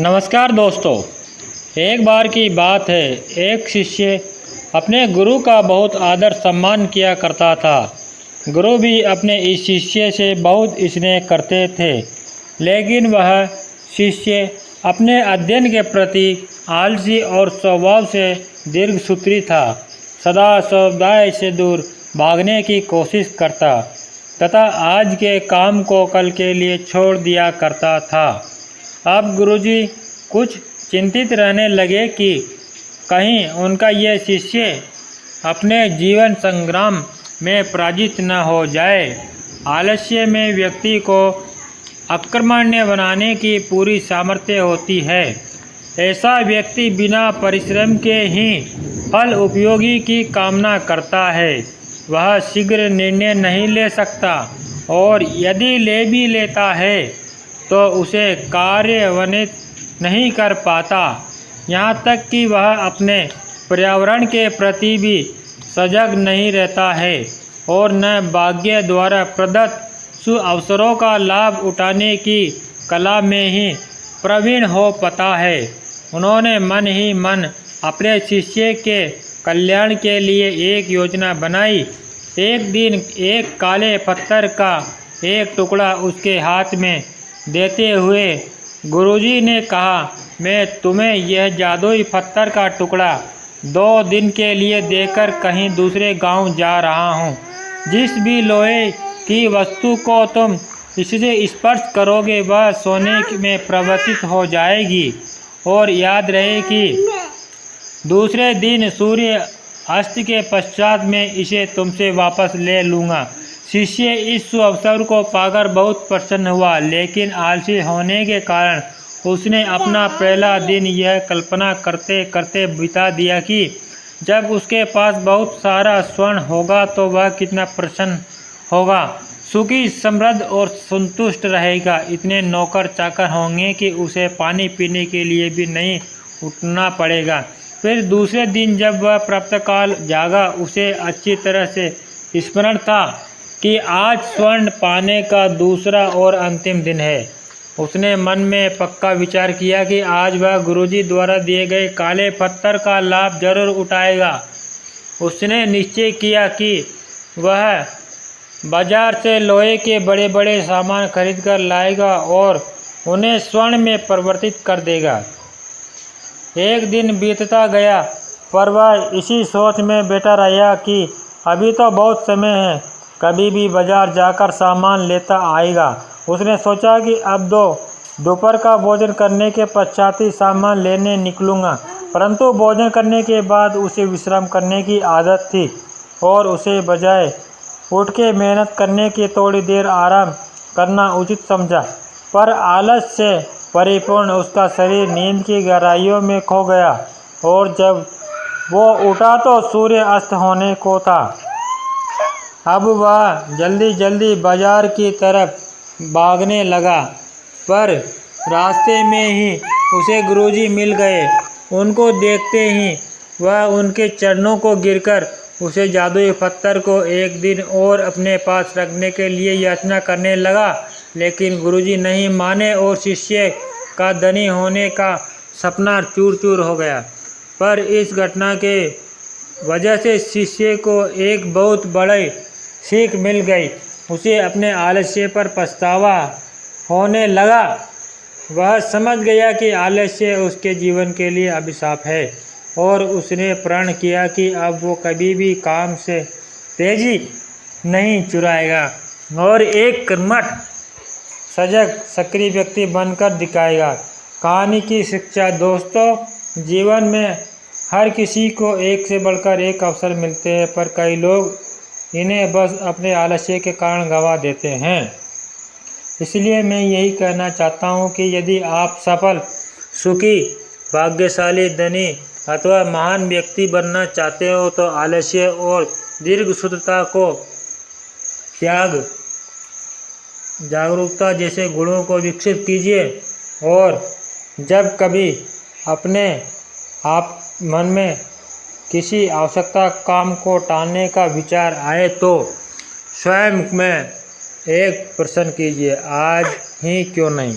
नमस्कार दोस्तों। एक बार की बात है, एक शिष्य अपने गुरु का बहुत आदर सम्मान किया करता था। गुरु भी अपने इस शिष्य से बहुत स्नेह करते थे, लेकिन वह शिष्य अपने अध्ययन के प्रति आलसी और स्वभाव से दीर्घसूत्री था। सदा स्वाध्याय से दूर भागने की कोशिश करता तथा आज के काम को कल के लिए छोड़ दिया करता था। अब गुरुजी कुछ चिंतित रहने लगे कि कहीं उनका यह शिष्य अपने जीवन संग्राम में पराजित न हो जाए। आलस्य में व्यक्ति को अकर्मण्य बनाने की पूरी सामर्थ्य होती है। ऐसा व्यक्ति बिना परिश्रम के ही फल उपयोगी की कामना करता है। वह शीघ्र निर्णय नहीं ले सकता और यदि ले भी लेता है तो उसे कार्यान्वित नहीं कर पाता। यहाँ तक कि वह अपने पर्यावरण के प्रति भी सजग नहीं रहता है और न भाग्य द्वारा प्रदत्त सुअवसरों का लाभ उठाने की कला में ही प्रवीण हो पाता है। उन्होंने मन ही मन अपने शिष्य के कल्याण के लिए एक योजना बनाई। एक दिन एक काले पत्थर का एक टुकड़ा उसके हाथ में देते हुए गुरुजी ने कहा, मैं तुम्हें यह जादुई पत्थर का टुकड़ा 2 दिन के लिए देकर कहीं दूसरे गांव जा रहा हूं। जिस भी लोहे की वस्तु को तुम इससे स्पर्श करोगे वह सोने में परिवर्तित हो जाएगी। और याद रहे कि दूसरे दिन सूर्य अस्त के पश्चात मैं इसे तुमसे वापस ले लूँगा। शिष्य इस अवसर को पाकर बहुत प्रसन्न हुआ, लेकिन आलसी होने के कारण उसने अपना पहला दिन यह कल्पना करते करते बिता दिया कि जब उसके पास बहुत सारा स्वर्ण होगा तो वह कितना प्रसन्न होगा, सुखी, समृद्ध और संतुष्ट रहेगा। इतने नौकर चाकर होंगे कि उसे पानी पीने के लिए भी नहीं उठना पड़ेगा। फिर दूसरे दिन जब वह प्रातःकाल जागा, उसे अच्छी तरह से स्मरण था कि आज स्वर्ण पाने का दूसरा और अंतिम दिन है। उसने मन में पक्का विचार किया कि आज वह गुरुजी द्वारा दिए गए काले पत्थर का लाभ जरूर उठाएगा। उसने निश्चय किया कि वह बाजार से लोहे के बड़े बड़े सामान खरीद कर लाएगा और उन्हें स्वर्ण में परिवर्तित कर देगा। एक दिन बीतता गया, पर वह इसी सोच में बैठा रहा कि अभी तो बहुत समय है, कभी भी बाजार जाकर सामान लेता आएगा। उसने सोचा कि अब दोपहर का भोजन करने के पश्चात ही सामान लेने निकलूँगा। परंतु भोजन करने के बाद उसे विश्राम करने की आदत थी और उसे बजाय उठ के मेहनत करने की थोड़ी देर आराम करना उचित समझा। पर आलस से परिपूर्ण उसका शरीर नींद की गहराइयों में खो गया और जब वो उठा तो सूर्य अस्त होने को था। अब वह जल्दी जल्दी बाजार की तरफ भागने लगा, पर रास्ते में ही उसे गुरुजी मिल गए। उनको देखते ही वह उनके चरणों को गिरकर उसे जादुई पत्थर को एक दिन और अपने पास रखने के लिए याचना करने लगा, लेकिन गुरुजी नहीं माने और शिष्य का धनी होने का सपना चूर चूर हो गया। पर इस घटना के वजह से शिष्य को एक बहुत बड़ी सीख मिल गई। उसे अपने आलस्य पर पछतावा होने लगा। वह समझ गया कि आलस्य उसके जीवन के लिए अभिशाप है और उसने प्रण किया कि अब वो कभी भी काम से तेजी नहीं चुराएगा और एक कर्मठ, सजग, सक्रिय व्यक्ति बनकर दिखाएगा। कहानी की शिक्षा दोस्तों, जीवन में हर किसी को एक से बढ़कर एक अवसर मिलते हैं, पर कई लोग इन्हें बस अपने आलस्य के कारण गंवा देते हैं। इसलिए मैं यही कहना चाहता हूँ कि यदि आप सफल, सुखी, भाग्यशाली, धनी अथवा महान व्यक्ति बनना चाहते हो तो आलस्य और दीर्घसूत्रता को त्याग, जागरूकता जैसे गुणों को विकसित कीजिए। और जब कभी अपने आप मन में किसी आवश्यकता काम को टालने का विचार आए तो स्वयं में एक प्रश्न कीजिए, आज ही क्यों नहीं।